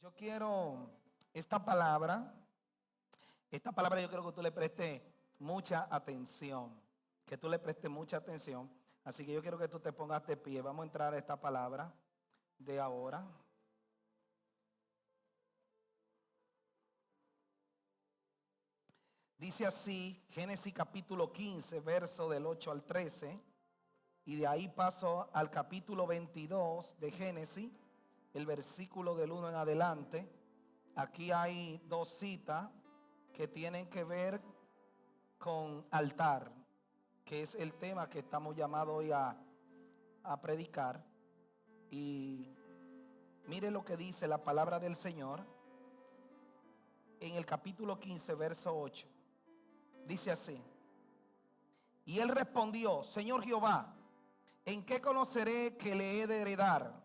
Yo quiero esta palabra yo quiero que tú le prestes mucha atención, que tú le prestes mucha atención. Así que yo quiero que tú te pongas de pie. Vamos a entrar a esta palabra de ahora. Dice así, Génesis capítulo 15, verso del 8 al 13. Y de ahí paso al capítulo 22 de Génesis, el versículo del 1 en adelante. Aquí hay dos citas que tienen que ver con altar, que es el tema que estamos llamados hoy a predicar. Y mire lo que dice la palabra del Señor en el capítulo 15, verso 8. Dice así: y él respondió: Señor Jehová, ¿en qué conoceré que le he de heredar?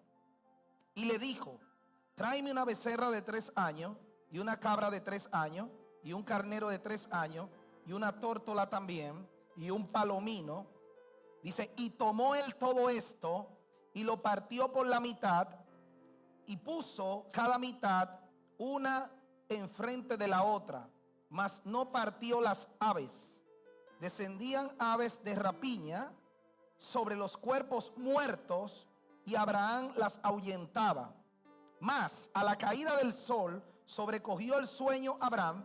Y le dijo: tráeme una becerra de 3 años, y una cabra de 3 años, y un carnero de 3 años, y una tórtola también, y un palomino. Dice: y tomó él todo esto, y lo partió por la mitad, y puso cada mitad una enfrente de la otra, mas no partió las aves. Descendían aves de rapiña sobre los cuerpos muertos, y Abraham las ahuyentaba. Mas a la caída del sol sobrecogió el sueño a Abraham,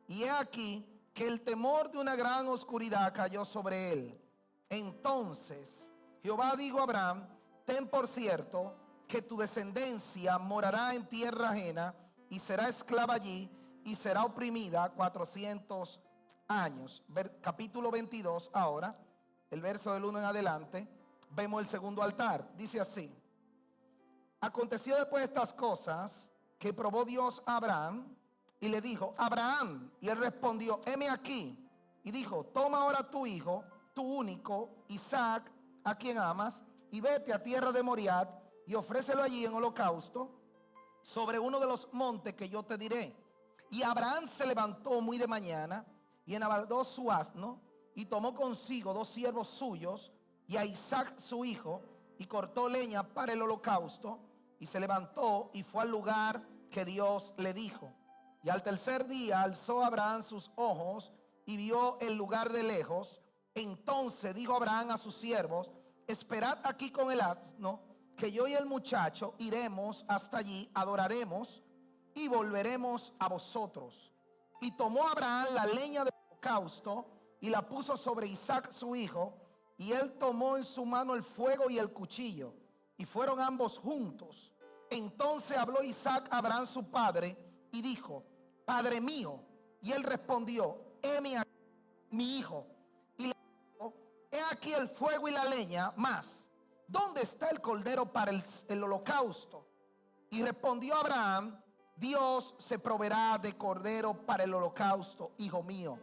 y he aquí que el temor de una gran oscuridad cayó sobre él. Entonces Jehová dijo a Abraham: ten por cierto que tu descendencia morará en tierra ajena, y será esclava allí, y será oprimida 400 años. Capítulo 22 ahora, el verso del 1 en adelante, vemos el segundo altar. Dice así: aconteció después de estas cosas que probó Dios a Abraham y le dijo: Abraham. Y él respondió: heme aquí. Y dijo: toma ahora tu hijo, tu único, Isaac, a quien amas, y vete a tierra de Moriat y ofrécelo allí en holocausto sobre uno de los montes que yo te diré. Y Abraham se levantó muy de mañana y enabaldó su asno, y tomó consigo 2 siervos suyos y a Isaac su hijo, y cortó leña para el holocausto, y se levantó y fue al lugar que Dios le dijo. Y al tercer día alzó Abraham sus ojos y vio el lugar de lejos. Entonces dijo Abraham a sus siervos: esperad aquí con el asno, que yo y el muchacho iremos hasta allí, adoraremos y volveremos a vosotros. Y tomó Abraham la leña del holocausto y la puso sobre Isaac su hijo, y él tomó en su mano el fuego y el cuchillo, y fueron ambos juntos. Entonces habló Isaac a Abraham su padre y dijo: Padre mío. Y él respondió: heme aquí, mi hijo. Y le dijo: he aquí el fuego y la leña, mas ¿dónde está el cordero para el holocausto? Y respondió Abraham: Dios se proveerá de cordero para el holocausto, hijo mío.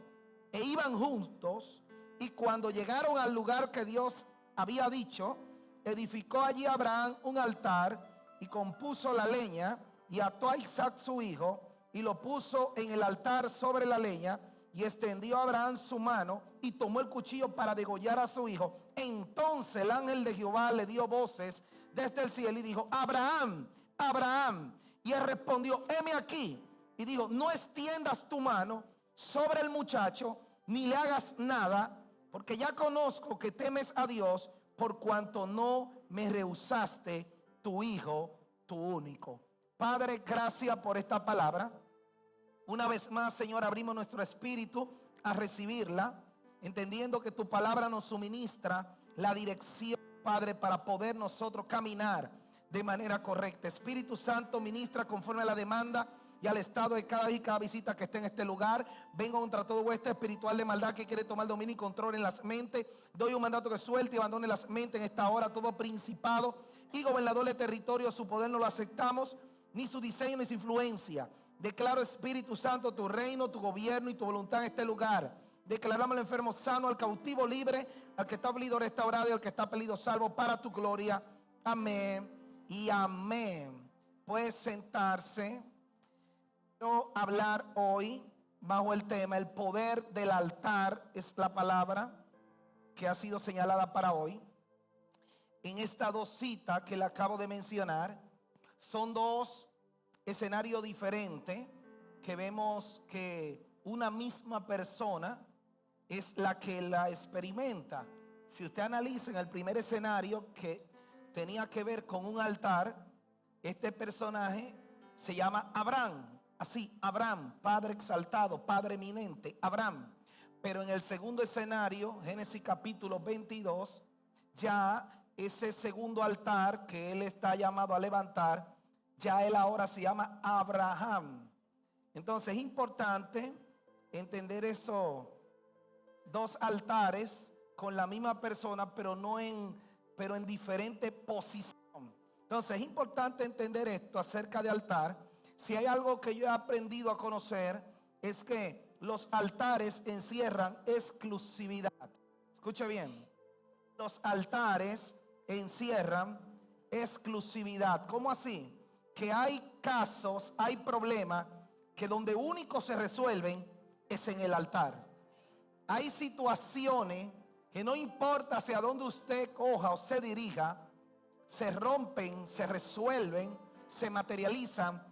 E iban juntos, y cuando llegaron al lugar que Dios había dicho, edificó allí Abraham un altar, y compuso la leña, y ató a Isaac su hijo, y lo puso en el altar sobre la leña. Y extendió Abraham su mano y tomó el cuchillo para degollar a su hijo. Entonces el ángel de Jehová le dio voces desde el cielo y dijo: Abraham, Abraham. Y él respondió: heme aquí. Y dijo: no extiendas tu mano sobre el muchacho, ni le hagas nada, porque ya conozco que temes a Dios, por cuanto no me rehusaste tu hijo, tu único. Padre, gracias por esta palabra. Una vez más, Señor, abrimos nuestro espíritu a recibirla, entendiendo que tu palabra nos suministra la dirección, Padre, para poder nosotros caminar de manera correcta. Espíritu Santo, ministra conforme a la demanda y al estado de cada visita que esté en este lugar. Vengo contra todo hueste espiritual de maldad que quiere tomar dominio y control en las mentes. Doy un mandato que suelte y abandone las mentes en esta hora. Todo principado y gobernador de territorio, su poder no lo aceptamos, ni su diseño ni su influencia. Declaro, Espíritu Santo, tu reino, tu gobierno y tu voluntad en este lugar. Declaramos al enfermo sano, al cautivo libre, al que está afligido restaurado y al que está perdido salvo, para tu gloria. Amén y amén. Puedes sentarse. Quiero hablar hoy bajo el tema: el poder del altar. Es la palabra que ha sido señalada para hoy. En estas dos citas que le acabo de mencionar, son dos escenario diferente, que vemos que una misma persona es la que la experimenta. Si usted analiza en el primer escenario, que tenía que ver con un altar, este personaje se llama Abraham. Así, Abraham, padre exaltado, padre eminente, Abraham. Pero en el segundo escenario, Génesis capítulo 22, ya ese segundo altar que él está llamado a levantar, ya él ahora se llama Abraham. Entonces es importante entender esos dos altares con la misma persona, pero en diferente posición. Entonces es importante entender esto acerca de altar. Si hay algo que yo he aprendido a conocer, es que los altares encierran exclusividad. Escuche bien. Los altares encierran exclusividad. ¿Cómo así? Que hay casos, hay problemas que donde único se resuelven es en el altar. Hay situaciones que no importa hacia dónde usted coja o se dirija, se rompen, se resuelven, se materializan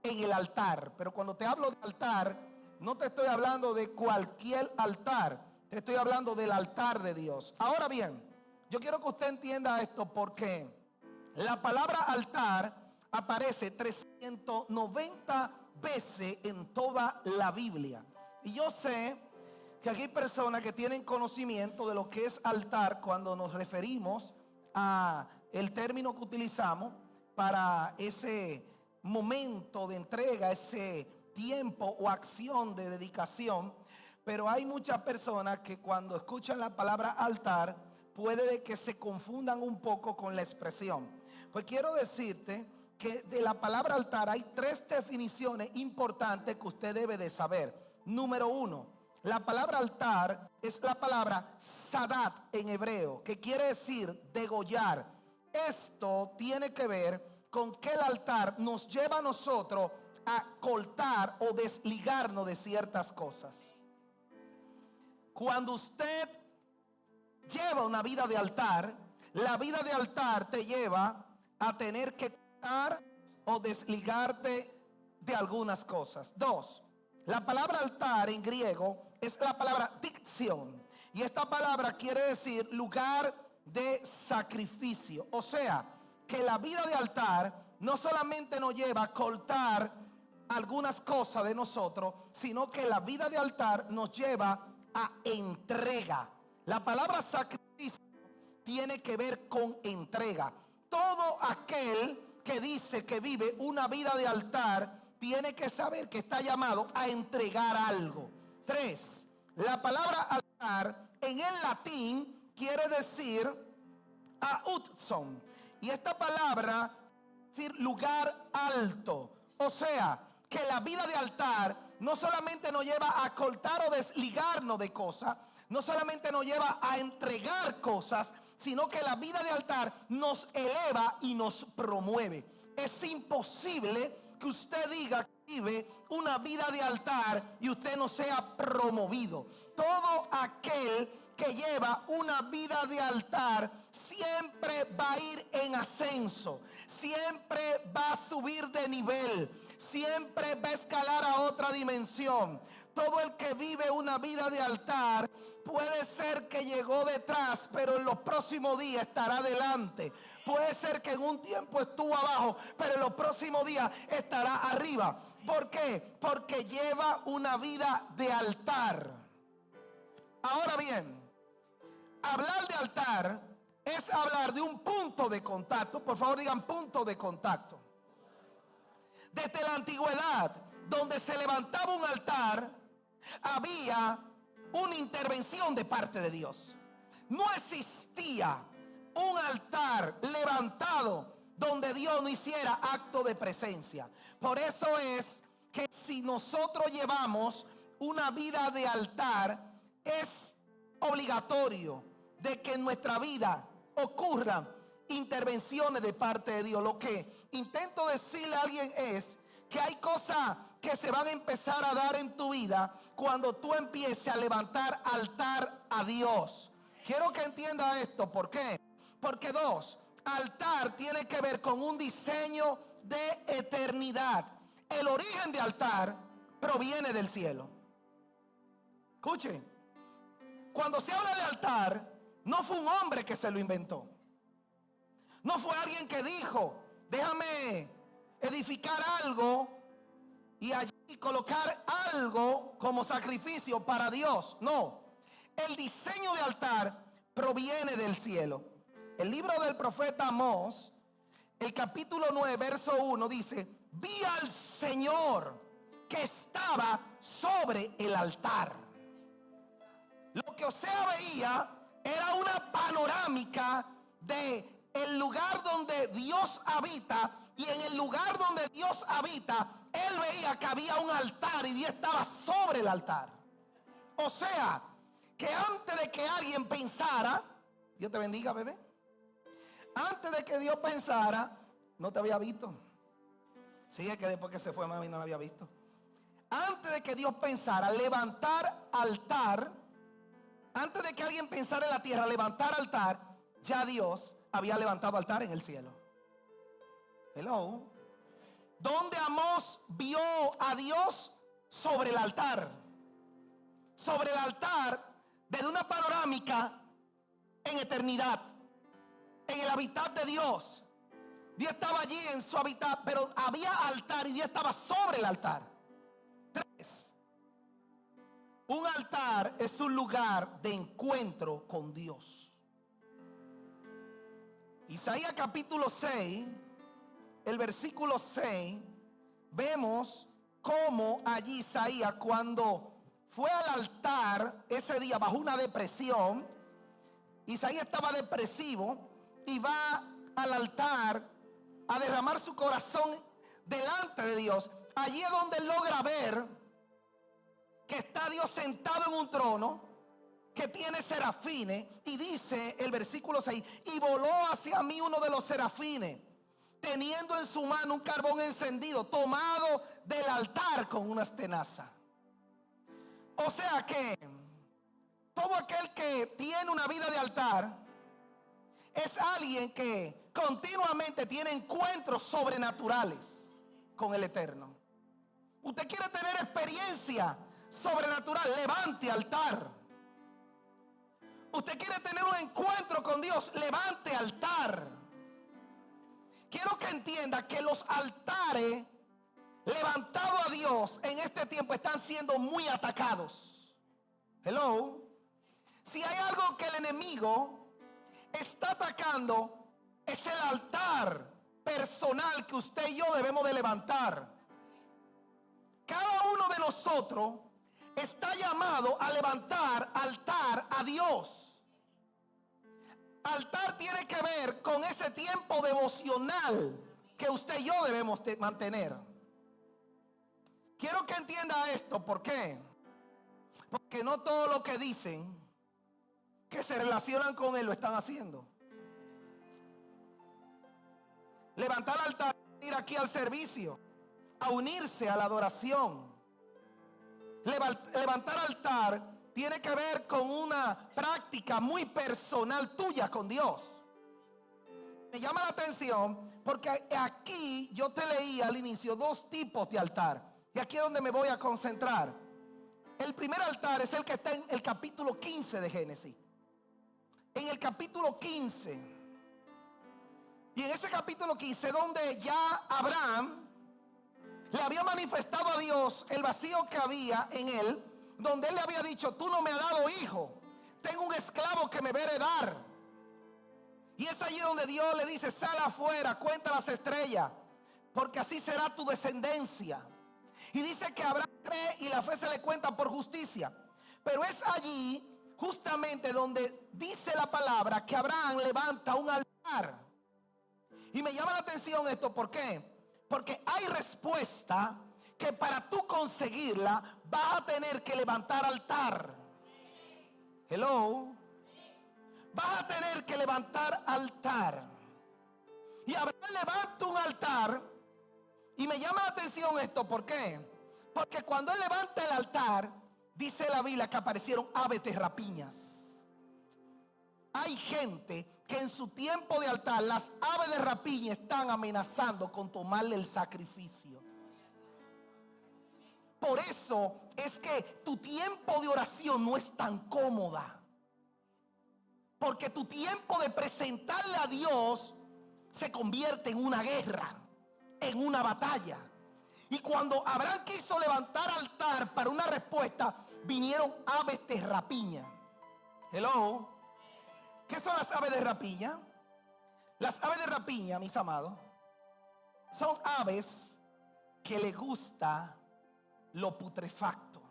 en el altar. Pero cuando te hablo de altar, no te estoy hablando de cualquier altar, te estoy hablando del altar de Dios. Ahora bien, yo quiero que usted entienda esto, porque la palabra altar aparece 390 veces en toda la Biblia. Y yo sé que aquí hay personas que tienen conocimiento de lo que es altar cuando nos referimos a el término que utilizamos para ese momento de entrega, ese tiempo o acción de dedicación. Pero hay muchas personas que cuando escuchan la palabra altar puede que se confundan un poco con la expresión. Pues quiero decirte que de la palabra altar hay tres definiciones importantes que usted debe de saber. Número uno, la palabra altar es la palabra sadat en hebreo, que quiere decir degollar. Esto tiene que ver con que el altar nos lleva a nosotros a cortar o desligarnos de ciertas cosas. Cuando usted lleva una vida de altar, la vida de altar te lleva a tener que cortar o desligarte de algunas cosas. Dos, la palabra altar en griego es la palabra dicción, y esta palabra quiere decir lugar de sacrificio. O sea, que la vida de altar no solamente nos lleva a cortar algunas cosas de nosotros, sino que la vida de altar nos lleva a entrega. La palabra sacrificio tiene que ver con entrega. Todo aquel que dice que vive una vida de altar tiene que saber que está llamado a entregar algo. Tres, la palabra altar en el latín quiere decir autson, y esta palabra quiere decir lugar alto. O sea, que la vida de altar no solamente nos lleva a cortar o desligarnos de cosas, no solamente nos lleva a entregar cosas, sino que la vida de altar nos eleva y nos promueve. Es imposible que usted diga que vive una vida de altar y usted no sea promovido. Todo aquel que lleva una vida de altar siempre va a ir en ascenso, siempre va a subir de nivel, siempre va a escalar a otra dimensión. Todo el que vive una vida de altar puede ser que llegó detrás, pero en los próximos días estará adelante. Puede ser que en un tiempo estuvo abajo, pero en los próximos días estará arriba. ¿Por qué? Porque lleva una vida de altar. Ahora bien, hablar de altar es hablar de un punto de contacto. Por favor, digan punto de contacto. Desde la antigüedad, donde se levantaba un altar, había una intervención de parte de Dios. No existía un altar levantado donde Dios no hiciera acto de presencia. Por eso es que si nosotros llevamos una vida de altar, es obligatorio de que en nuestra vida ocurran intervenciones de parte de Dios. Lo que intento decirle a alguien es que hay cosas que se van a empezar a dar en tu vida cuando tú empieces a levantar altar a Dios. Quiero que entienda esto. ¿Por qué? Porque altar tiene que ver con un diseño de eternidad. el origen de altar proviene del cielo. Escuchen, cuando se habla de altar, no fue un hombre que se lo inventó. No fue alguien que dijo, déjame edificar algo y allí colocar algo como sacrificio para Dios. No, el diseño de altar proviene del cielo. El libro del profeta Amós, el capítulo 9, verso 1 dice: vi al Señor que estaba sobre el altar. Lo que Osea veía era una panorámica de el lugar donde Dios habita, y en el lugar donde Dios habita, él veía que había un altar y Dios estaba sobre el altar. O sea, que antes de que alguien pensara, Dios te bendiga, bebé, antes de que Dios pensara, no te había visto. Sí, es que después que se fue mami no la había visto. Antes de que Dios pensara levantar altar, antes de que alguien pensara en la tierra levantar altar, ya Dios había levantado altar en el cielo. Hello. Donde Amós vio a Dios sobre el altar. Sobre el altar, desde una panorámica en eternidad, en el hábitat de Dios. Dios estaba allí en su hábitat, pero había altar y Dios estaba sobre el altar. 3. Un altar es un lugar de encuentro con Dios. Isaías capítulo 6, el versículo 6, vemos cómo allí Isaías, cuando fue al altar ese día bajo una depresión, Isaías estaba depresivo y va al altar a derramar su corazón delante de Dios. Allí es donde él logra ver que está Dios sentado en un trono que tiene serafines, y dice el versículo 6: y voló hacia mí uno de los serafines, teniendo en su mano un carbón encendido, tomado del altar con unas tenazas. O sea que todo aquel que tiene una vida de altar es alguien que continuamente tiene encuentros sobrenaturales con el Eterno. Usted quiere tener experiencia sobrenatural, levante altar. Usted quiere tener un encuentro con Dios, levante altar. Quiero que entienda que los altares levantados a Dios en este tiempo están siendo muy atacados. Hello. Si hay algo que el enemigo está atacando, es el altar personal que usted y yo debemos de levantar. Cada uno de nosotros está llamado a levantar altar a Dios. Altar tiene que ver con ese tiempo devocional que usted y yo debemos de mantener. Quiero que entienda esto. ¿Por qué? Porque no todo lo que dicen que se relacionan con él lo están haciendo. Levantar altar, ir aquí al servicio, a unirse a la adoración. Levantar altar tiene que ver con una práctica muy personal tuya con Dios. Me llama la atención porque aquí yo te leí al inicio 2 tipos de altar, y aquí es donde me voy a concentrar. El primer altar es el que está en el capítulo 15 de Génesis. En el capítulo 15, y en ese capítulo 15, donde ya Abraham le había manifestado a Dios el vacío que había en él, donde él le había dicho: tú no me has dado hijo, tengo un esclavo que me va a heredar. Y es allí donde Dios le dice: sal afuera, cuenta las estrellas, porque así será tu descendencia. Y dice que Abraham cree y la fe se le cuenta por justicia. Pero es allí justamente donde dice la palabra que Abraham levanta un altar. Y me llama la atención esto. ¿Por qué? Porque hay respuesta que para tú conseguirla vas a tener que levantar altar. Hello. Vas a tener que levantar altar. Y Abraham levanta un altar. Y me llama la atención esto. ¿Por qué? Porque cuando él levanta el altar, dice la Biblia que aparecieron aves de rapiñas. Hay gente que en su tiempo de altar, las aves de rapiña están amenazando con tomarle el sacrificio. Por eso es que tu tiempo de oración no es tan cómoda. Porque tu tiempo de presentarle a Dios se convierte en una guerra, en una batalla. Y cuando Abraham quiso levantar altar para una respuesta, vinieron aves de rapiña. Hello. ¿Qué son las aves de rapiña? Las aves de rapiña, mis amados, son aves que les gusta lo putrefacto,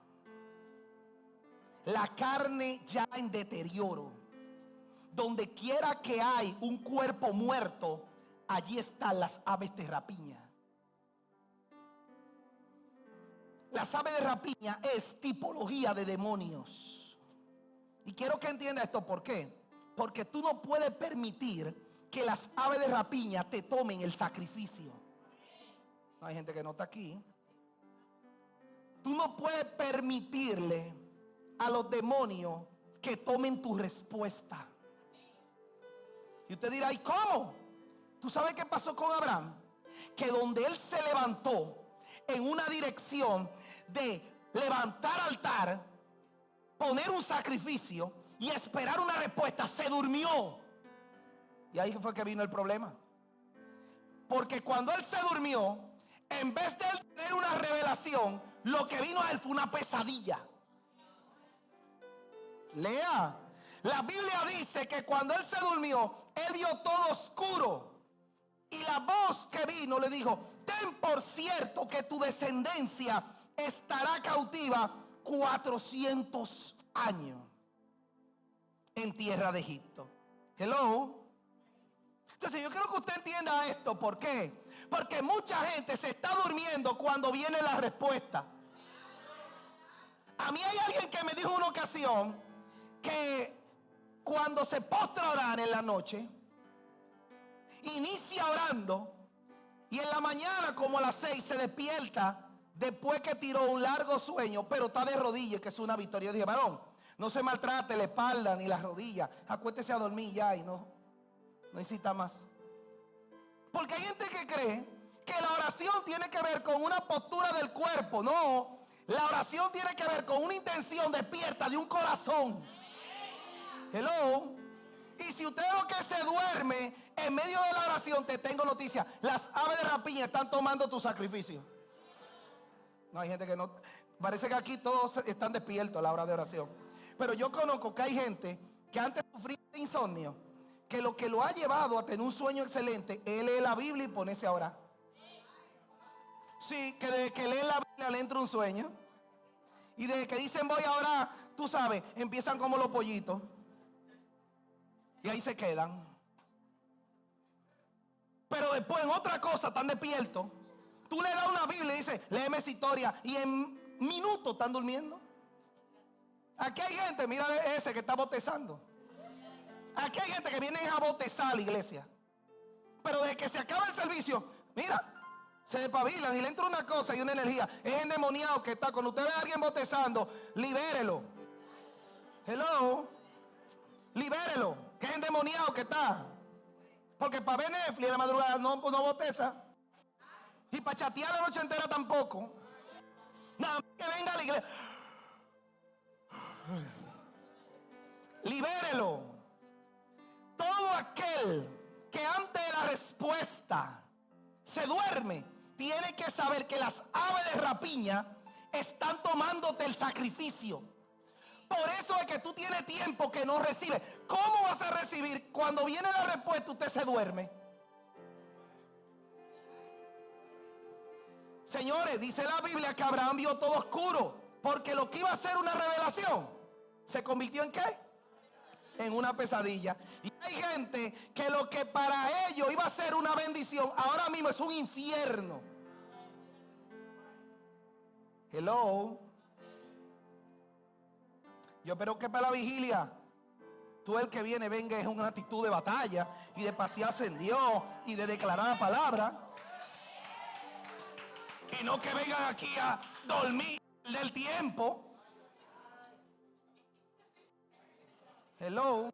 la carne ya en deterioro. Donde quiera que hay un cuerpo muerto, allí están las aves de rapiña. Las aves de rapiña es tipología de demonios. Y quiero que entienda esto. ¿Por qué? Porque tú no puedes permitir que las aves de rapiña te tomen el sacrificio. No hay gente que no está aquí. Tú no puedes permitirle a los demonios que tomen tu respuesta. Y usted dirá, ¿y cómo? ¿Tú sabes qué pasó con Abraham? Que donde él se levantó en una dirección de levantar altar, poner un sacrificio y esperar una respuesta, se durmió. Y ahí fue que vino el problema. Porque cuando él se durmió, en vez de él tener una revelación, lo que vino a él fue una pesadilla. Lea. La Biblia dice que cuando él se durmió, él vio todo oscuro. Y la voz que vino le dijo: ten por cierto que tu descendencia estará cautiva 400 años en tierra de Egipto. Hello. Entonces yo quiero que usted entienda esto. ¿Por qué? Porque mucha gente se está durmiendo cuando viene la respuesta. A mí hay alguien que me dijo en una ocasión que cuando se postra a orar en la noche, inicia orando y en la mañana como a las 6 se despierta después que tiró un largo sueño, pero está de rodillas, que es una victoria. Yo dije, varón, no se maltrate la espalda ni las rodillas, acuéstese a dormir ya y no necesita más. Porque hay gente que cree que la oración tiene que ver con una postura del cuerpo. No, la oración tiene que ver con una intención despierta de un corazón. Hello. Y si usted es lo que se duerme en medio de la oración, te tengo noticia: las aves de rapiña están tomando tu sacrificio. No, hay gente que no. Parece que aquí todos están despiertos a la hora de oración. Pero yo conozco que hay gente que antes sufría de insomnio, que lo ha llevado a tener un sueño excelente, él lee la Biblia y ponerse a orar. Sí, que desde que lee la Biblia le entra un sueño. Y desde que dicen voy a orar, tú sabes, empiezan como los pollitos. Y ahí se quedan. Pero después en otra cosa están despiertos. Tú le das una Biblia y dices, léeme esa historia, y en minutos están durmiendo. Aquí hay gente, mira ese que está botezando. Aquí hay gente que viene a botezar a la iglesia. Pero desde que se acaba el servicio, mira, se despabilan y le entra una cosa y una energía. Es endemoniado que está. Cuando usted ve a alguien botezando, libérelo. Hello. Libérelo, que es endemoniado que está. Porque para ver Netflix en la madrugada no boteza. Y para chatear la noche entera tampoco. Nada más que venga a la iglesia. Libérelo. Todo aquel que antes de la respuesta se duerme, tiene que saber que las aves de rapiña están tomándote el sacrificio. Por eso es que tú tienes tiempo que no recibes. ¿Cómo vas a recibir cuando viene la respuesta usted se duerme? Señores, dice la Biblia que Abraham vio todo oscuro, porque lo que iba a ser una revelación se convirtió en ¿qué? En una pesadilla. Y hay gente que lo que para ellos iba a ser una bendición, ahora mismo es un infierno. Hello. Yo espero que para la vigilia tú, el que viene, venga en una actitud de batalla y de pasearse en Dios y de declarar la palabra. Y no que vengan aquí a dormir del tiempo. Hello.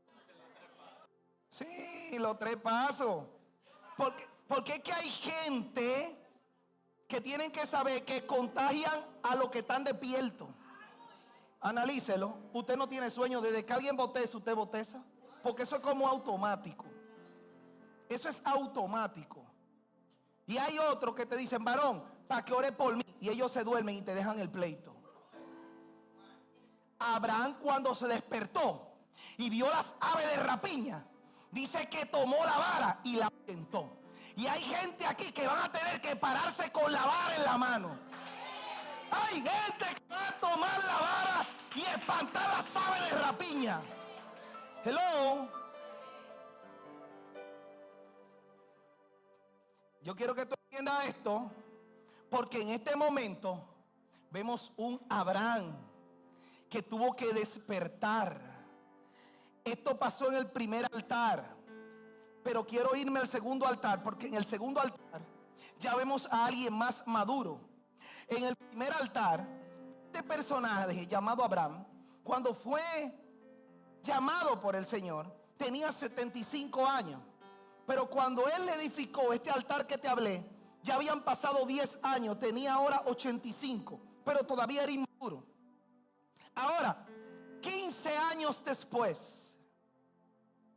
Sí, los 3 pasos. Porque es que hay gente que tienen que saber que contagian a los que están despiertos. Analícelo. Usted no tiene sueño. Desde que alguien boteza, usted boteza. Porque eso es como automático. Eso es automático. Y hay otros que te dicen: varón, para que ore por mí. Y ellos se duermen y te dejan el pleito. Abraham, cuando se despertó y vio las aves de rapiña, dice que tomó la vara y la aventó. Y hay gente aquí que van a tener que pararse con la vara en la mano. Hay gente que va a tomar la vara y espantar las aves de rapiña. Hello. Yo quiero que tú entiendas esto, porque en este momento vemos un Abraham que tuvo que despertar. Esto pasó en el primer altar, pero quiero irme al segundo altar, porque en el segundo altar ya vemos a alguien más maduro. En el primer altar, este personaje llamado Abraham, cuando fue llamado por el Señor, tenía 75 años. Pero cuando él edificó este altar que te hablé, ya habían pasado 10 años, tenía ahora 85, pero todavía era inmaduro. Ahora, 15 años después,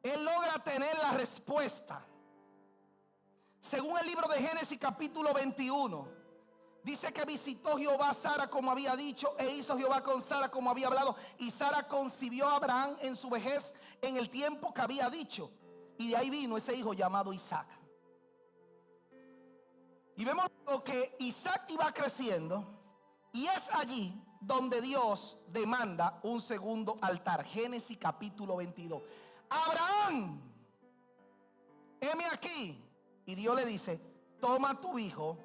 él logra tener la respuesta. Según el libro de Génesis capítulo 21, dice que visitó Jehová a Sara como había dicho, e hizo Jehová con Sara como había hablado. Y Sara concibió a Abraham en su vejez, en el tiempo que había dicho. Y de ahí vino ese hijo llamado Isaac. Y vemos que Isaac iba creciendo, y es allí donde Dios demanda un segundo altar. Génesis capítulo 22. Abraham, heme aquí. Y Dios le dice: toma a tu hijo,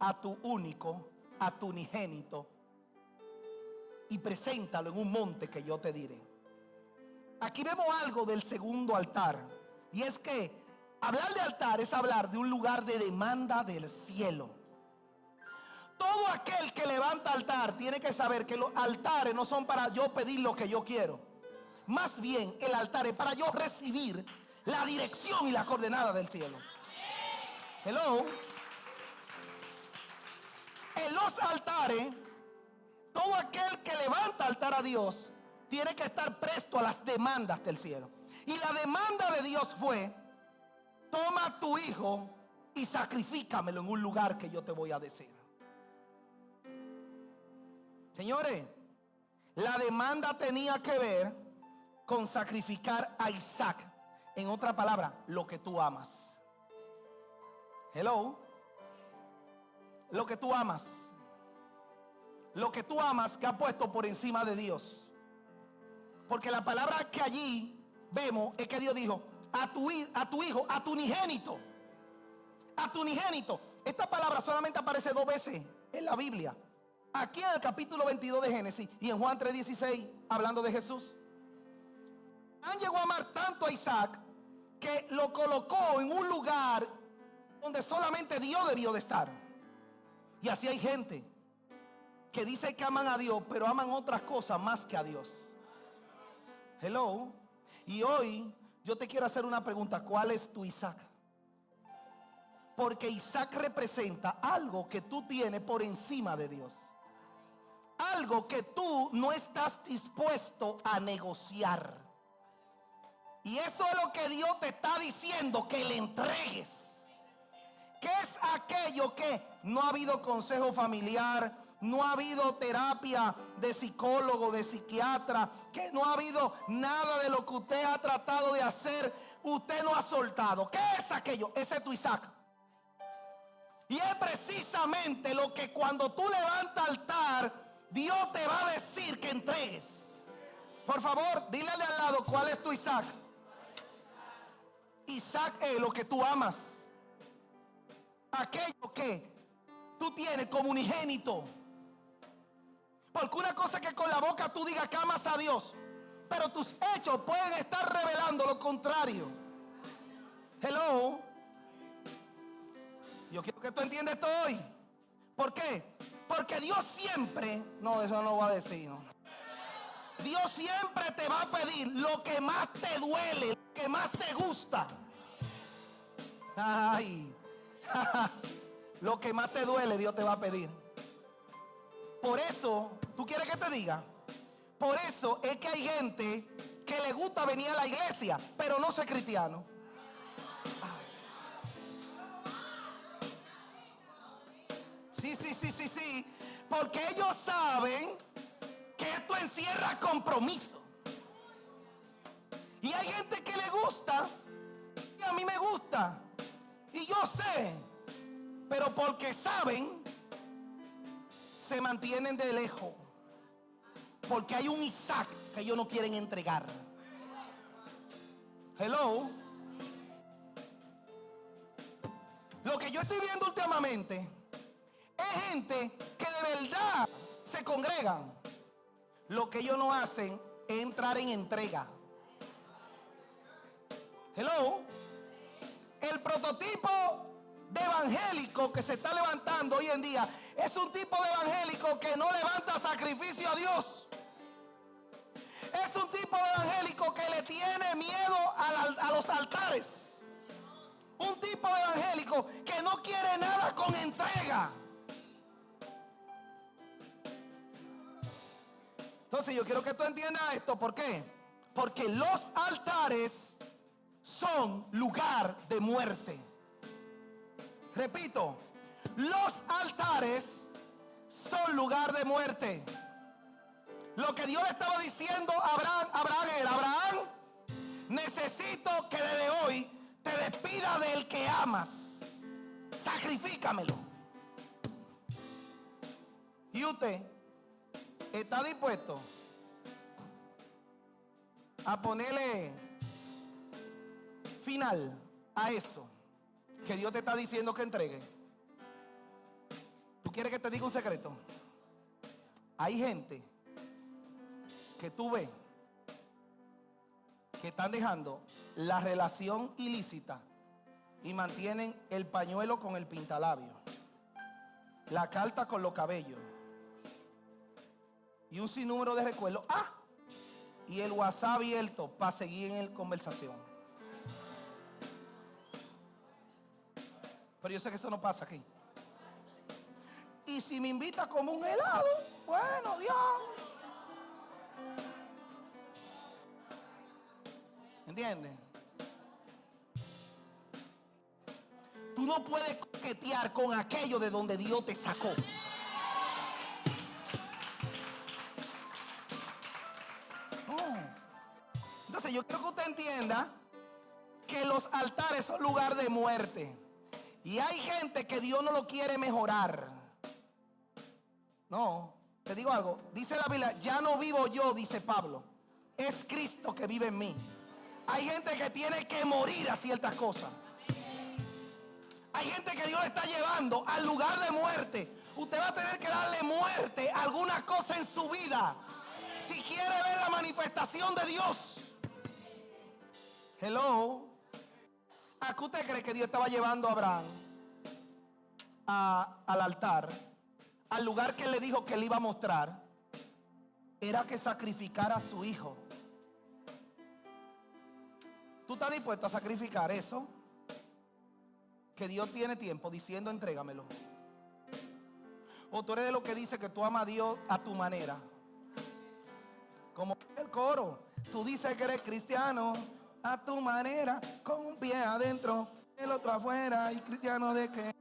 a tu único, a tu unigénito, y preséntalo en un monte que yo te diré. Aquí vemos algo del segundo altar. Y es que hablar de altar es hablar de un lugar de demanda del cielo. Todo aquel que levanta altar tiene que saber que los altares no son para yo pedir lo que yo quiero. Más bien el altar es para yo recibir la dirección y la coordenada del cielo. Hello. En los altares, todo aquel que levanta altar a Dios tiene que estar presto a las demandas del cielo. Y la demanda de Dios fue: toma a tu hijo y sacrifícamelo en un lugar que yo te voy a decir. Señores, la demanda tenía que ver con sacrificar a Isaac. En otra palabra, lo que tú amas. Hello. Lo que tú amas. Lo que tú amas que ha puesto por encima de Dios. Porque la palabra que allí vemos es que Dios dijo: a tu hijo, a tu unigénito. A tu unigénito. Esta palabra solamente aparece 2 veces en la Biblia. Aquí en el capítulo 22 de Génesis y en Juan 3:16, hablando de Jesús. Abraham llegó a amar tanto a Isaac que lo colocó en un lugar donde solamente Dios debió de estar. Y así hay gente que dice que aman a Dios, pero aman otras cosas más que a Dios. Hello. Y hoy yo te quiero hacer una pregunta: ¿cuál es tu Isaac? Porque Isaac representa algo que tú tienes por encima de Dios. Algo que tú no estás dispuesto a negociar. Y eso es lo que Dios te está diciendo que le entregues. ¿Qué es aquello que no ha habido consejo familiar? No ha habido terapia de psicólogo, de psiquiatra, que no ha habido nada de lo que usted ha tratado de hacer, usted no ha soltado. ¿Qué es aquello? Ese es tu Isaac. Y es precisamente lo que cuando tú levantas altar, Dios te va a decir que entregues. Por favor, dile al lado: ¿cuál es tu Isaac? Isaac es lo que tú amas. Aquello que tú tienes como unigénito. Porque una cosa es que con la boca tú digas que amas a Dios, pero tus hechos pueden estar revelando lo contrario. Hello. Yo quiero que tú entiendas esto hoy. ¿Por qué? Porque Dios siempre, no, eso no va a decir, no. Dios siempre te va a pedir lo que más te duele, lo que más te gusta. Ay, Lo que más te duele, Dios te va a pedir. Por eso, ¿tú quieres que te diga? Por eso es que hay gente que le gusta venir a la iglesia, pero no ser cristiano. Sí. Porque ellos saben que esto encierra compromiso. Y hay gente que le gusta, y a mí me gusta, y yo sé, pero porque saben, se mantienen de lejos. Porque hay un Isaac que ellos no quieren entregar. Hello. Lo que yo estoy viendo últimamente es gente que de verdad se congregan. Lo que ellos no hacen es entrar en entrega. Hello. El prototipo de evangélico que se está levantando hoy en día es un tipo de evangélico que no levanta sacrificio a Dios. Es un tipo de evangélico que le tiene miedo a los altares. Un tipo de evangélico que no quiere nada con entrega. Entonces yo quiero que tú entiendas esto. ¿Por qué? Porque los altares son lugar de muerte. Repito, los altares son lugar de muerte. Lo que Dios le estaba diciendo a Abraham era: Abraham, necesito que desde hoy te despida del que amas. Sacrifícamelo. ¿Y usted está dispuesto a ponerle final a eso que Dios te está diciendo que entregue? ¿Tú quieres que te diga un secreto? Hay gente que tú ves que están dejando la relación ilícita y mantienen el pañuelo con el pintalabio, la carta con los cabellos y un sinnúmero de recuerdos. Y el WhatsApp abierto para seguir en la conversación. Pero yo sé que eso no pasa aquí. Y si me invita como un helado, bueno, Dios. ¿Entiendes? Tú no puedes coquetear con aquello de donde Dios te sacó. Entonces yo quiero que usted entienda que los altares son lugar de muerte. Y hay gente que Dios no lo quiere mejorar. No, te digo algo. Dice la Biblia: ya no vivo yo, dice Pablo, es Cristo que vive en mí. Hay gente que tiene que morir a ciertas cosas. Hay gente que Dios le está llevando al lugar de muerte. Usted va a tener que darle muerte a alguna cosa en su vida si quiere ver la manifestación de Dios. Hello. ¿A qué usted cree que Dios estaba llevando a Abraham al altar? Al lugar que le dijo que le iba a mostrar. Era que sacrificara a su hijo. ¿Tú estás dispuesto a sacrificar eso? Que Dios tiene tiempo diciendo: entrégamelo. O tú eres de lo que dice que tú amas a Dios a tu manera. Como el coro. Tú dices que eres cristiano a tu manera, con un pie adentro, el otro afuera. ¿Y cristiano de qué?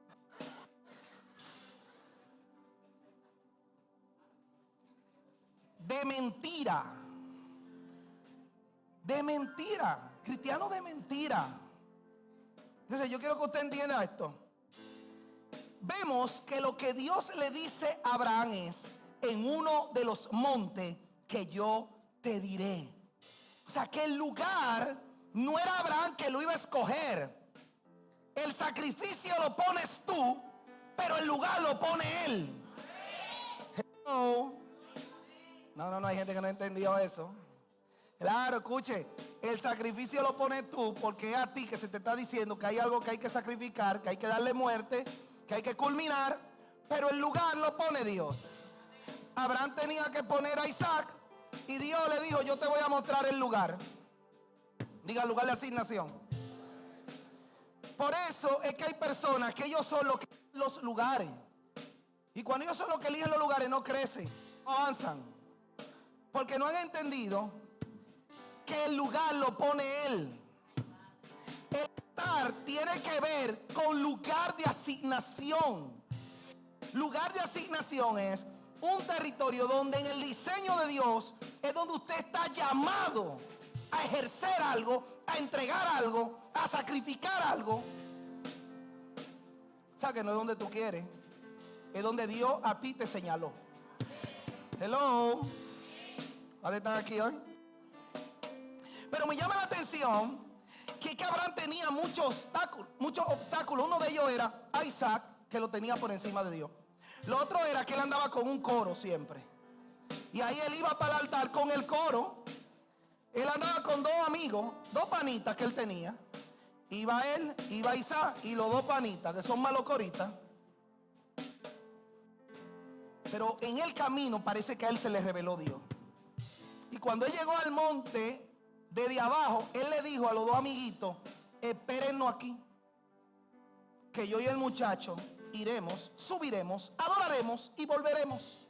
De mentira. De mentira. Cristiano de mentira. Entonces yo quiero que usted entienda esto. Vemos que lo que Dios le dice a Abraham es: en uno de los montes que yo te diré. O sea que el lugar no era Abraham que lo iba a escoger. El sacrificio lo pones tú, pero el lugar lo pone él. No, hay gente que no entendió eso. Claro, escuche, el sacrificio lo pones tú porque es a ti que se te está diciendo que hay algo que hay que sacrificar, que hay que darle muerte, que hay que culminar, pero el lugar lo pone Dios. Abraham tenía que poner a Isaac y Dios le dijo: yo te voy a mostrar el lugar. Diga: lugar de asignación. Por eso es que hay personas que ellos son los que los lugares. Y cuando ellos son los que eligen los lugares, no crecen, no avanzan. Porque no han entendido que el lugar lo pone Él. El altar tiene que ver con lugar de asignación. Lugar de asignación es un territorio donde en el diseño de Dios es donde usted está llamado a ejercer algo, a entregar algo, a sacrificar algo. O sea que no es donde tú quieres, es donde Dios a ti te señaló. Hello. ¿Vas a estar aquí hoy? Pero me llama la atención que Abraham tenía muchos obstáculos. Uno de ellos era a Isaac, que lo tenía por encima de Dios. Lo otro era que él andaba con un coro siempre. Y ahí él iba para el altar con el coro. Él andaba con dos amigos, dos panitas que él tenía. Iba él, iba Isaac y los dos panitas, que son malos coristas. Pero en el camino parece que a él se le reveló Dios. Y cuando él llegó al monte, desde abajo, él le dijo a los dos amiguitos: espérennos aquí, que yo y el muchacho iremos, subiremos, adoraremos y volveremos.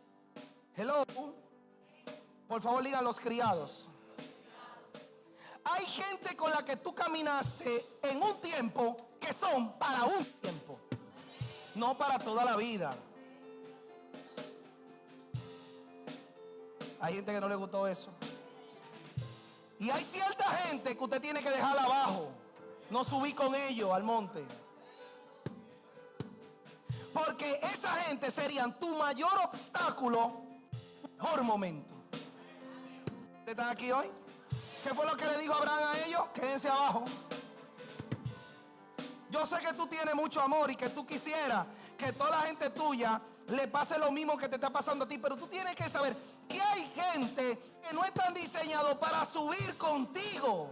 Hello. Por favor, digan los criados. Hay gente con la que tú caminaste en un tiempo que son para un tiempo, no para toda la vida. Hay gente que no le gustó eso. Y hay cierta gente que usted tiene que dejar abajo, no subir con ellos al monte. Porque esa gente serían tu mayor obstáculo, mejor momento. ¿Ustedes están aquí hoy? ¿Qué fue lo que le dijo Abraham a ellos? Quédense abajo. Yo sé que tú tienes mucho amor y que tú quisieras que toda la gente tuya le pase lo mismo que te está pasando a ti, pero tú tienes que saber que hay gente que no están diseñados para subir contigo.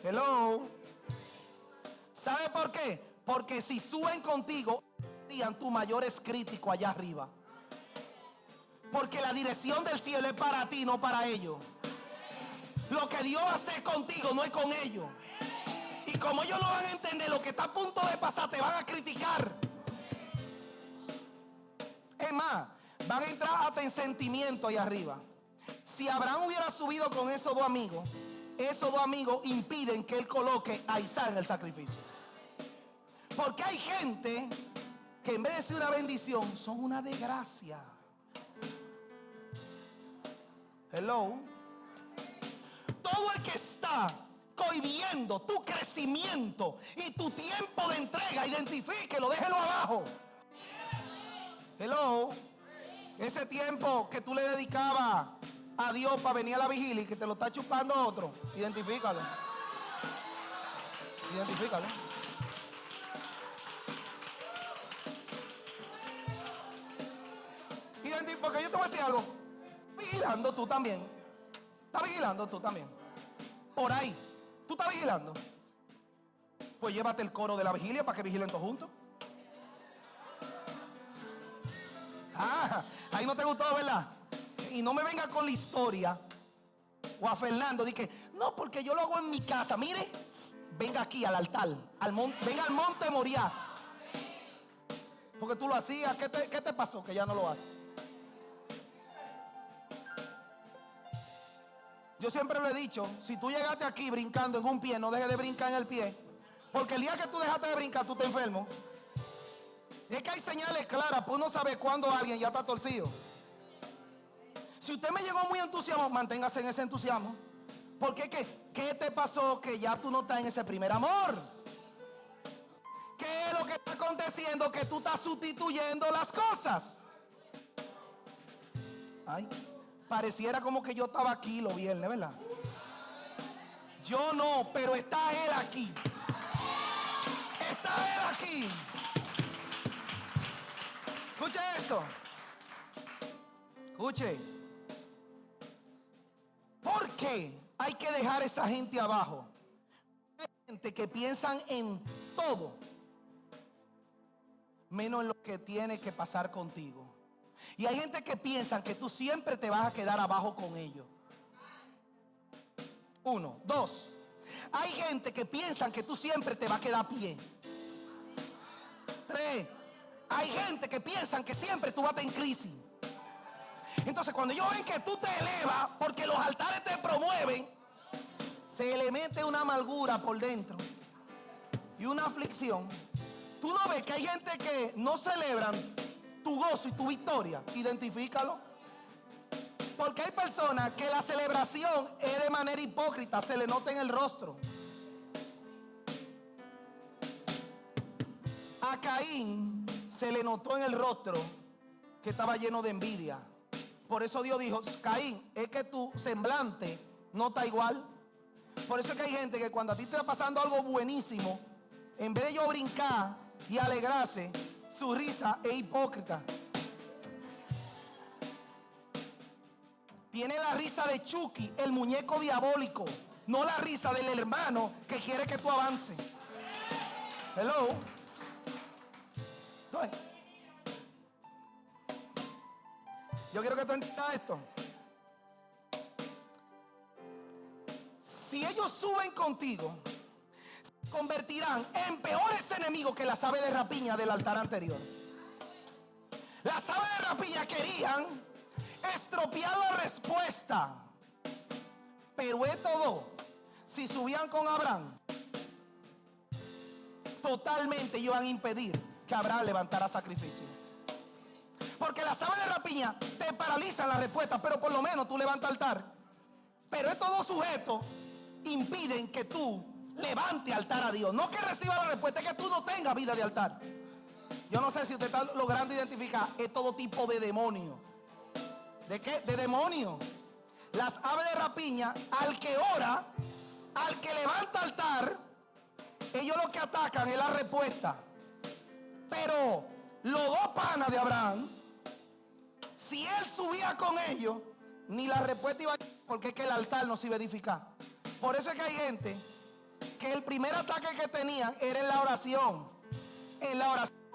Hello. ¿Sabe por qué? Porque si suben contigo, serían tus mayores críticos allá arriba. Porque la dirección del cielo es para ti, no para ellos. Lo que Dios va a hacer contigo no es con ellos. Y como ellos no van a entender lo que está a punto de pasar, te van a criticar. Es más, van a entrar hasta en sentimiento ahí arriba. Si Abraham hubiera subido con esos dos amigos impiden que él coloque a Isaac en el sacrificio. Porque hay gente que en vez de ser una bendición, son una desgracia. Hello. Todo el que está cohibiendo tu crecimiento y tu tiempo de entrega, identifíquelo, déjelo abajo. Hello. Ese tiempo que tú le dedicabas a Dios para venir a la vigilia y que te lo está chupando otro, identifícalo. Identifícalo. Porque yo te voy a decir algo. Vigilando tú también. Estás vigilando tú también. Por ahí. ¿Tú estás vigilando? Pues llévate el coro de la vigilia para que vigilen todos juntos. Ahí no te gustó, ¿verdad? Y no me venga con la historia. O a Fernando, dije, no, porque yo lo hago en mi casa. Mire, venga aquí al altar, venga al monte Moriah. Porque tú lo hacías. ¿Qué te pasó? Que ya no lo haces. Yo siempre lo he dicho, si tú llegaste aquí brincando en un pie, no dejes de brincar en el pie. Porque el día que tú dejaste de brincar, tú te enfermo. Es que hay señales claras, pues uno sabe cuándo alguien ya está torcido. Si usted me llegó muy entusiasmado, manténgase en ese entusiasmo. Porque ¿qué te pasó que ya tú no estás en ese primer amor? ¿Qué es lo que está aconteciendo? Que tú estás sustituyendo las cosas. Ay, pareciera como que yo estaba aquí los viernes, ¿verdad? Yo no, pero está él aquí. Está él aquí. Escuche esto. Escuche. ¿Por qué hay que dejar a esa gente abajo? Hay gente que piensan en todo, menos en lo que tiene que pasar contigo. Y hay gente que piensa que tú siempre te vas a quedar abajo con ellos. 1, 2. Hay gente que piensa que tú siempre te vas a quedar a pie. 3. hay gente que piensan que siempre tú vas a estar en crisis. Entonces cuando ellos ven que tú te elevas porque los altares te promueven, se le mete una amargura por dentro y una aflicción. Tú no ves que hay gente que no celebran tu gozo y tu victoria. Identifícalo. Porque hay personas que la celebración es de manera hipócrita, se le nota en el rostro. A Caín se le notó en el rostro que estaba lleno de envidia. Por eso Dios dijo: Caín, es que tu semblante no está igual. Por eso es que hay gente que cuando a ti te está pasando algo buenísimo, en vez de yo brincar y alegrarse, su risa es hipócrita. Tiene la risa de Chucky, el muñeco diabólico, no la risa del hermano que quiere que tú avances. Hello. Yo quiero que tú entiendas esto. Si ellos suben contigo, se convertirán en peores enemigos que las aves de rapiña del altar anterior. Las aves de rapiña querían estropear la respuesta, pero estos dos, si subían con Abraham, totalmente iban a impedir que Abraham levantara sacrificio. Porque las aves de rapiña te paralizan la respuesta, pero por lo menos tú levantas altar. Pero estos dos sujetos impiden que tú levantes altar a Dios. No que reciba la respuesta, es que tú no tengas vida de altar. Yo no sé si usted está logrando identificar, es todo tipo de demonio. ¿De qué? De demonio. Las aves de rapiña, al que ora, al que levanta altar, ellos lo que atacan es la respuesta. Pero los dos panas de Abraham, si él subía con ellos, ni la respuesta iba a llegar, porque es que el altar no se iba a edificar. Por eso es que hay gente que el primer ataque que tenían era en la oración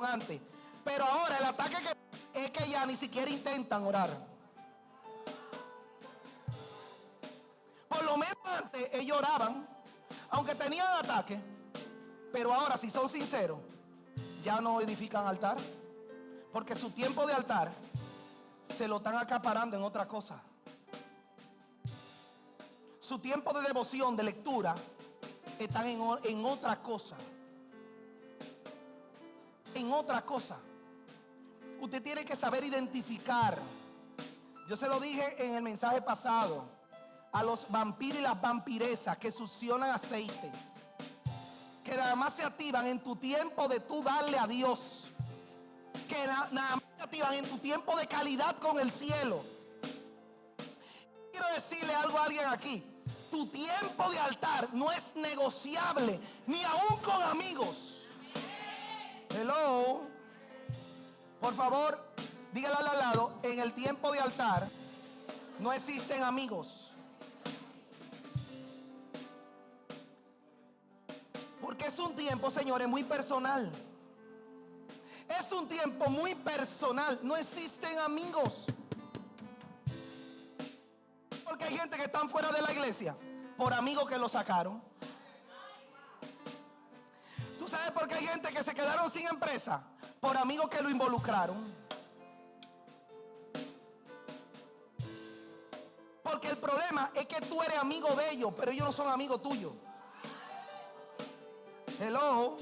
antes. Pero ahora el ataque que es que ya ni siquiera intentan orar. Por lo menos antes ellos oraban, aunque tenían ataque, pero ahora si son sinceros, ya no edifican altar, porque su tiempo de altar se lo están acaparando en otra cosa. Su tiempo de devoción, de lectura, están en otra cosa. En otra cosa. Usted tiene que saber identificar. Yo se lo dije en el mensaje pasado, a los vampiros y las vampiresas que succionan aceite, que nada más se activan en tu tiempo de tú darle a Dios, que nada más se activan en tu tiempo de calidad con el cielo. Quiero decirle algo a alguien aquí: tu tiempo de altar no es negociable, ni aún con amigos. Hello. Por favor, dígale al lado: en el tiempo de altar no existen amigos. Porque es un tiempo, señores, muy personal. Es un tiempo muy personal. No existen amigos. Porque hay gente que están fuera de la iglesia por amigos que lo sacaron. ¿Tú sabes por qué hay gente que se quedaron sin empresa? Por amigos que lo involucraron. Porque el problema es que tú eres amigo de ellos, pero ellos no son amigos tuyos. Hello.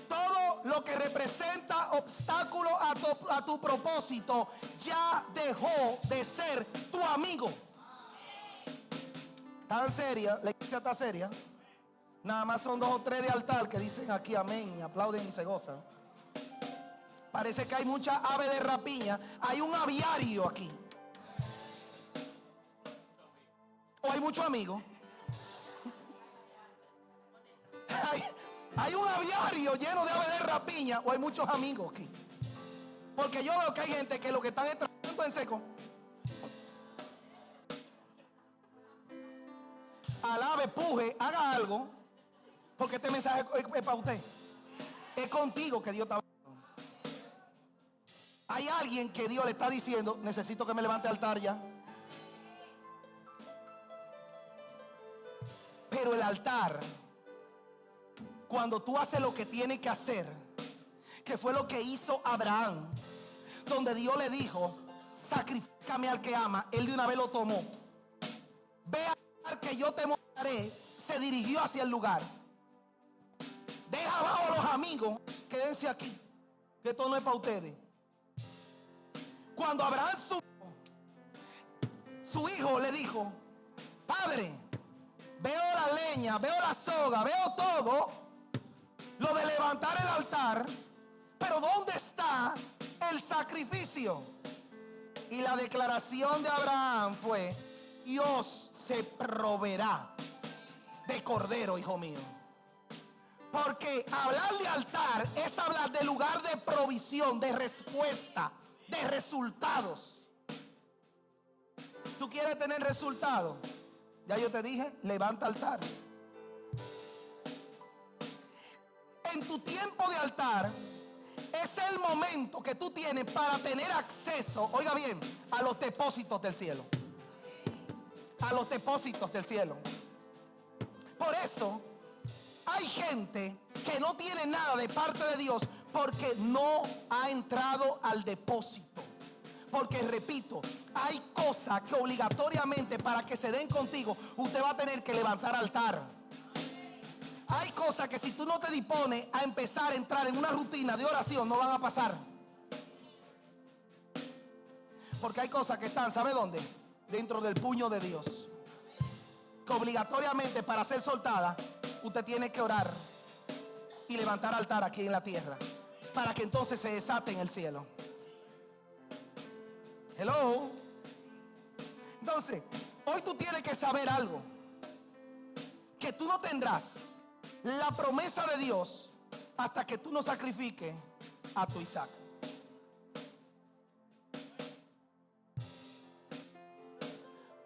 Todo lo que representa obstáculo a tu propósito ya dejó de ser tu amigo. Tan seria, la iglesia está seria. Nada más son 2 o 3 de altar que dicen aquí amén y aplauden y se gozan. Parece que hay mucha ave de rapiña. Hay un aviario aquí. O hay muchos amigos. Hay un aviario lleno de aves de rapiña, o hay muchos amigos aquí. Porque yo veo que hay gente que lo que están es trabajando en seco. Alabe, puje, haga algo, porque este mensaje es para usted. Es contigo que Dios está hablando. Hay alguien que Dios le está diciendo: necesito que me levante altar ya. Pero el altar, cuando tú haces lo que tienes que hacer, que fue lo que hizo Abraham, donde Dios le dijo: sacrifícame al que ama. Él de una vez lo tomó. Ve al lugar que yo te mostraré. Se dirigió hacia el lugar. Deja abajo a los amigos, quédense aquí, que esto no es para ustedes. Cuando Abraham su hijo le dijo: padre, veo la leña, veo la soga, veo todo lo de levantar el altar, pero ¿dónde está el sacrificio? Y la declaración de Abraham fue: Dios se proveerá de cordero, hijo mío. Porque hablar de altar es hablar de lugar de provisión, de respuesta, de resultados. ¿Tú quieres tener resultados? Ya yo te dije, levanta altar. En tu tiempo de altar es el momento que tú tienes para tener acceso, oiga bien, a los depósitos del cielo. A los depósitos del cielo. Por eso hay gente que no tiene nada de parte de Dios porque no ha entrado al depósito. Porque repito, hay cosas que obligatoriamente para que se den contigo usted va a tener que levantar altar. Hay cosas que si tú no te dispones a empezar a entrar en una rutina de oración no van a pasar. Porque hay cosas que están, ¿sabe dónde? Dentro del puño de Dios. Que obligatoriamente para ser soltada usted tiene que orar y levantar altar aquí en la tierra para que entonces se desate en el cielo. Hello. Entonces, hoy tú tienes que saber algo: que tú no tendrás la promesa de Dios hasta que tú no sacrifiques a tu Isaac.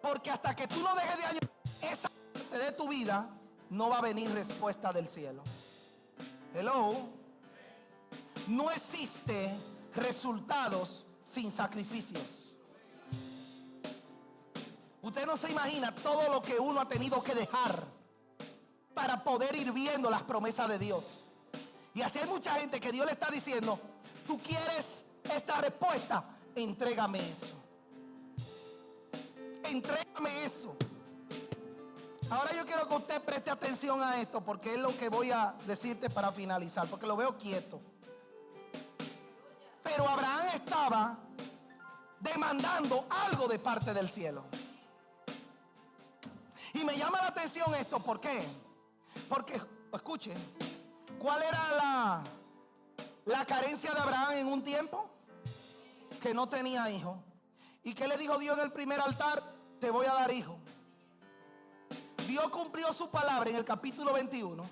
Porque hasta que tú no dejes de añadir esa parte de tu vida, no va a venir respuesta del cielo. Hello. No existe resultados sin sacrificios. Usted no se imagina todo lo que uno ha tenido que dejar para poder ir viendo las promesas de Dios. Y así hay mucha gente que Dios le está diciendo: tú quieres esta respuesta, entrégame eso. Entrégame eso. Ahora yo quiero que usted preste atención a esto, porque es lo que voy a decirte para finalizar, porque lo veo quieto. Pero Abraham estaba demandando algo de parte del cielo. Y me llama la atención esto, ¿por qué? Porque, escuche, ¿cuál era la carencia de Abraham en un tiempo? Que no tenía hijo. ¿Y qué le dijo Dios en el primer altar? Te voy a dar hijo. Dios cumplió su palabra en el capítulo 21,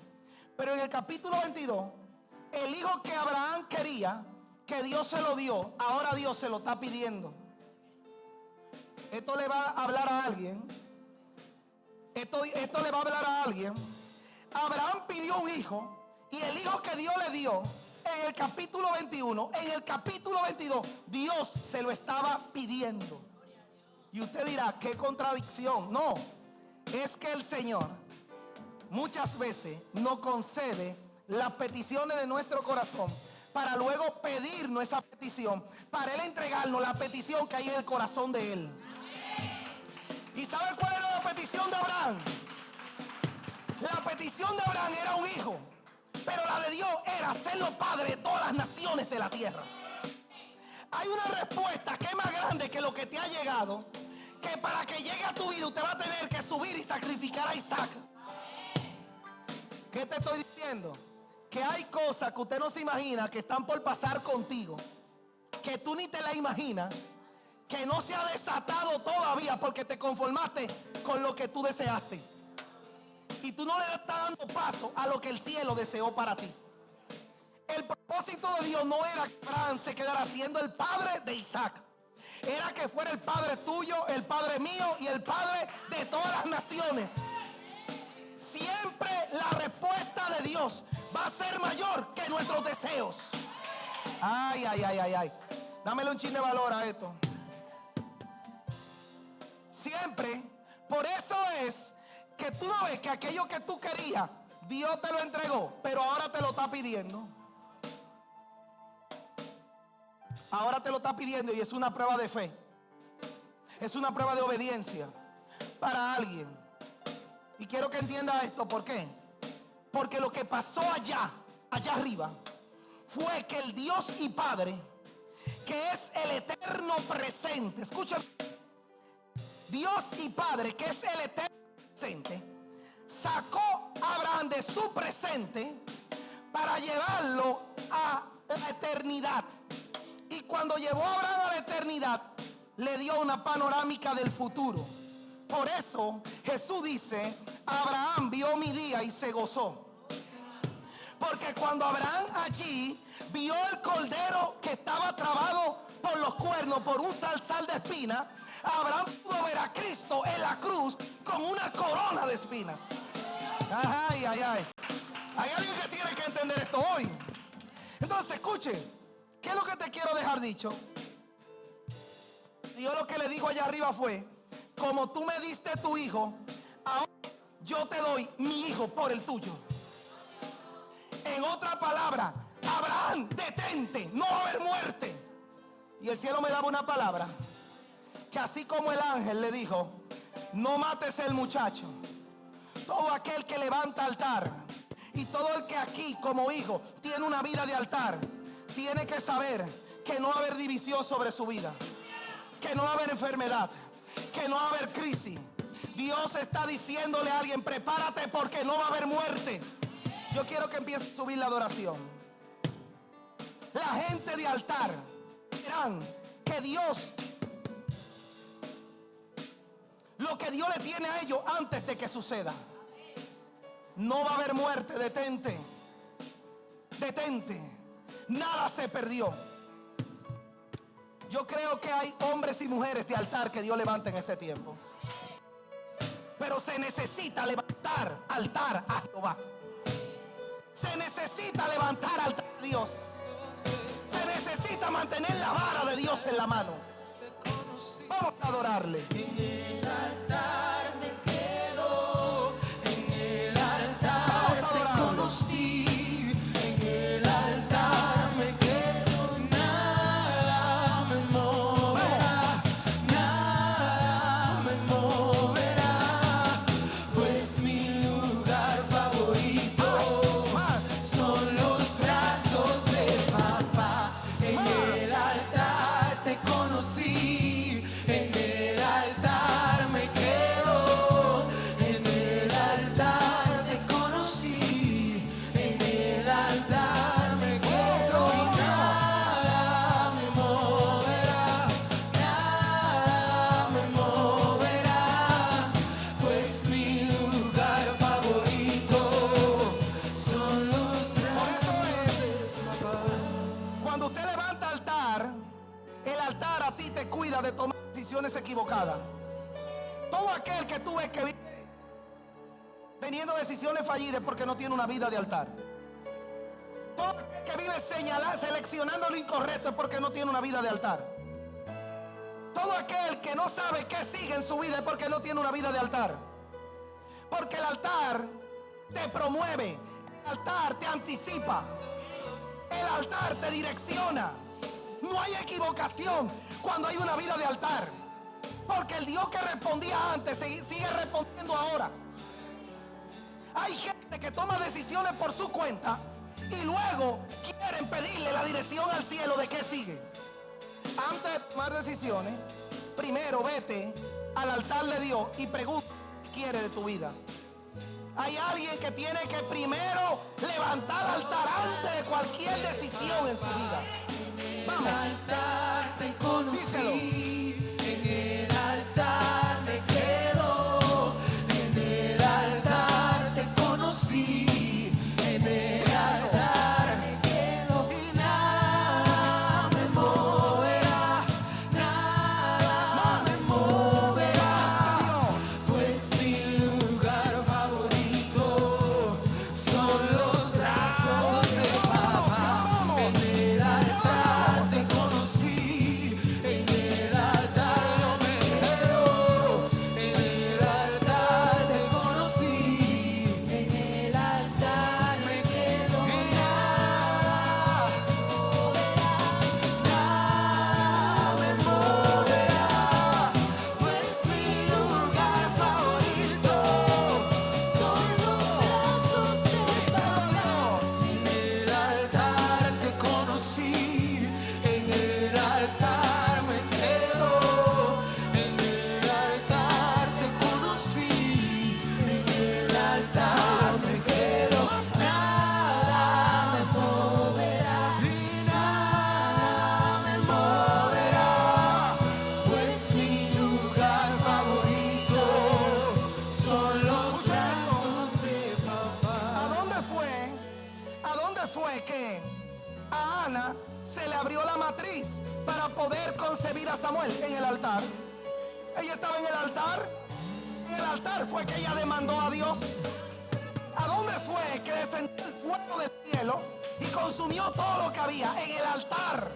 pero en el capítulo 22, el hijo que Abraham quería, que Dios se lo dio, ahora Dios se lo está pidiendo. Esto le va a hablar a alguien. Esto le va a hablar a alguien. Abraham pidió un hijo, y el hijo que Dios le dio en el capítulo 21, en el capítulo 22, Dios se lo estaba pidiendo. Y usted dirá, ¿qué contradicción? No, es que el Señor muchas veces nos concede las peticiones de nuestro corazón para luego pedirnos esa petición, para Él entregarnos la petición que hay en el corazón de Él. ¿Y sabe cuál era la petición de Abraham? La petición de Abraham era un hijo, pero la de Dios era serlo padre de todas las naciones de la tierra. Hay una respuesta que es más grande que lo que te ha llegado, que para que llegue a tu vida usted va a tener que subir y sacrificar a Isaac. ¿Qué te estoy diciendo? Que hay cosas que usted no se imagina que están por pasar contigo, que tú ni te la imaginas, que no se ha desatado todavía porque te conformaste con lo que tú deseaste. Y tú no le estás dando paso a lo que el cielo deseó para ti. El propósito de Dios no era que Abraham se quedara siendo el padre de Isaac. Era que fuera el padre tuyo, el padre mío y el padre de todas las naciones. Siempre la respuesta de Dios va a ser mayor que nuestros deseos. Ay, ay, ay, ay, ay. Dámele un chin de valor a esto. Siempre. Por eso es que tú no ves que aquello que tú querías, Dios te lo entregó, pero ahora te lo está pidiendo. Ahora te lo está pidiendo y es una prueba de fe. Es una prueba de obediencia para alguien. Y quiero que entienda esto. ¿Por qué? Porque lo que pasó allá arriba, fue que el Dios y Padre, que es el eterno presente, escuchen, Dios y Padre, que es el eterno presente, sacó a Abraham de su presente para llevarlo a la eternidad. Y cuando llevó a Abraham a la eternidad, le dio una panorámica del futuro. Por eso Jesús dice: Abraham vio mi día y se gozó. Porque cuando Abraham allí vio el cordero que estaba trabado por los cuernos, por un zarzal de espinas, Abraham pudo ver a Cristo en la cruz con una corona de espinas. Ay, ay, ay. Hay alguien que tiene que entender esto hoy. Entonces, escuche, ¿qué es lo que te quiero dejar dicho? Dios lo que le dijo allá arriba fue: como tú me diste tu hijo, ahora yo te doy mi hijo por el tuyo. En otra palabra, Abraham, detente, no va a haber muerte. Y el cielo me daba una palabra, que así como el ángel le dijo: no mates el muchacho, todo aquel que levanta altar, y todo el que aquí como hijo tiene una vida de altar, tiene que saber que no va a haber división sobre su vida, que no va a haber enfermedad, que no va a haber crisis. Dios está diciéndole a alguien: prepárate, porque no va a haber muerte. Yo quiero que empiece a subir la adoración. La gente de altar verán que Dios, lo que Dios le tiene a ellos antes de que suceda. No va a haber muerte. Detente, detente. Nada se perdió. Yo creo que hay hombres y mujeres de altar que Dios levanta en este tiempo. Pero se necesita levantar altar a Jehová. Se necesita levantar altar a Dios. Se necesita mantener la vara de Dios en la mano. Vamos a adorarle. En el altar me quedo, en el altar te conocí, en el altar me quedo, nada me moverá, nada me moverá, pues mi lugar favorito son los brazos de papá. En el altar te conocí, en el altar me quedo, en el altar te conocí, en el altar me quedo y nada me moverá, nada me moverá, pues mi lugar favorito son los brazos de papá. Cuando usted levanta altar, el altar a ti te cuida de tomar decisiones equivocadas. Todo aquel que tú ves que vive teniendo decisiones fallidas porque no tiene una vida de altar. Todo aquel que vive seleccionando lo incorrecto es porque no tiene una vida de altar. Todo aquel que no sabe qué sigue en su vida es porque no tiene una vida de altar. Porque el altar te promueve, el altar te anticipa, el altar te direcciona. No hay equivocación cuando hay una vida de altar. Porque el Dios que respondía antes sigue respondiendo ahora. Hay gente que toma decisiones por su cuenta y luego quieren pedirle la dirección al cielo de qué sigue. Antes de tomar decisiones, primero vete al altar de Dios y pregunta qué quiere de tu vida. Hay alguien que tiene que primero levantar al altar antes de cualquier decisión en su vida. Vamos. En el altar te conocí, Díselo. en el altar me quedo, en el altar te conocí, en el altar me quedo y nada me moverá, nada me moverá, pues mi lugar favorito son los brazos de papá. En el altar te conocí, en el altar dice que a Ana se le abrió la matriz para poder concebir a Samuel en el altar. Ella estaba en el altar. En el altar fue que ella demandó a Dios. ¿A dónde fue que descendió el fuego del cielo y consumió todo lo que había? En el altar.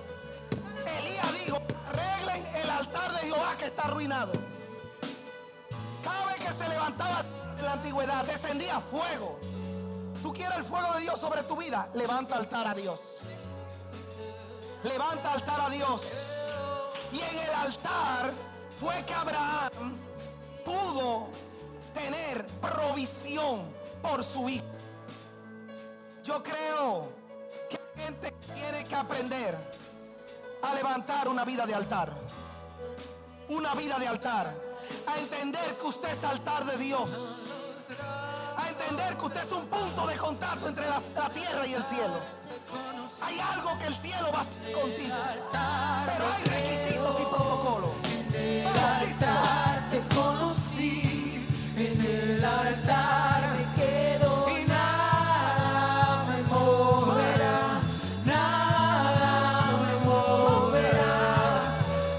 Elías dijo: arreglen el altar de Jehová que está arruinado. Cada vez que se levantaba en la antigüedad, descendía fuego. ¿Tú quieres el fuego de Dios sobre tu vida? Levanta altar a Dios. Levanta altar a Dios. Y en el altar fue que Abraham pudo tener provisión por su hijo. Yo creo que la gente tiene que aprender a levantar una vida de altar. Una vida de altar. A entender que usted es altar de Dios. A entender que usted es un punto de contacto entre la tierra y el cielo. Hay algo que el cielo va a hacer contigo, pero hay requisitos y protocolos. En el altar te conocí, en el altar me quedo y nada me moverá, nada me moverá,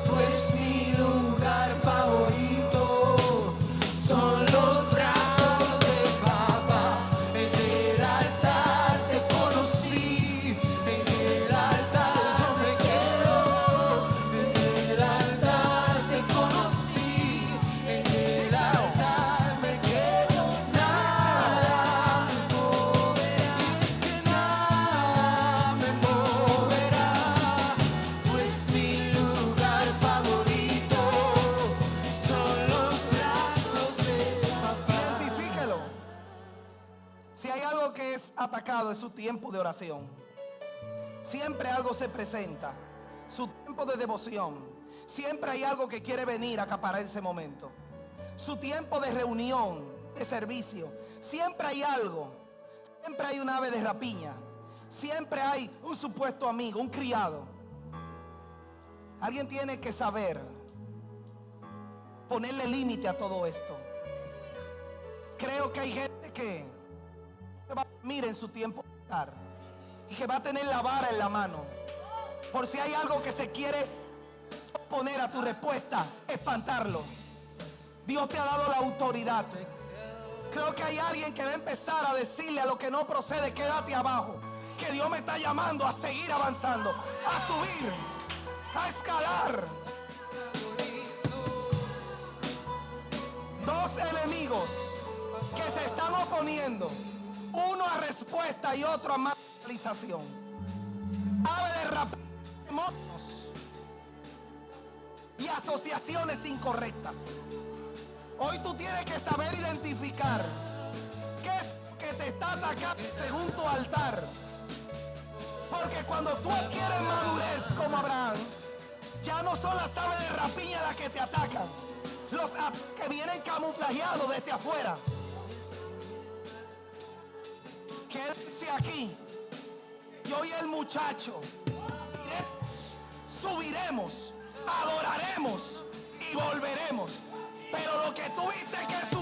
pues mi lugar favorito son los brazos de papá. En el altar te conocí, en el altar yo me quedo, en el altar te conocí, en el altar me quedo, nada me moverá, y es que nada me moverá, pues mi lugar favorito son los brazos de papá. Identifíquelo. Si hay algo que es atacado, es su tiempo de oración. Siempre algo se presenta. Su tiempo de devoción. Siempre hay algo que quiere venir a acaparar ese momento. Su tiempo de reunión, de servicio. Siempre hay algo. Siempre hay un ave de rapiña. Siempre hay un supuesto amigo, un criado. Alguien tiene que saber ponerle límite a todo esto. Creo que hay gente que va a dormir en su tiempo de estar y que va a tener la vara en la mano por si hay algo que se quiere poner a tu respuesta, espantarlo. Dios te ha dado la autoridad. Creo que hay alguien que va a empezar a decirle a lo que no procede: quédate abajo, que Dios me está llamando a seguir avanzando, a subir, a escalar. Dos enemigos que se están oponiendo, uno a respuesta y otro a materialización. Ave de rapiña, demonios y asociaciones incorrectas. Hoy tú tienes que saber identificar qué es lo que te está atacando según tu altar. Porque cuando tú adquieres madurez como Abraham, ya no son las aves de rapiña las que te atacan, los que vienen camuflajeados desde afuera. Quédense aquí. Y hoy el muchacho, subiremos, adoraremos y volveremos. Pero lo que tuviste que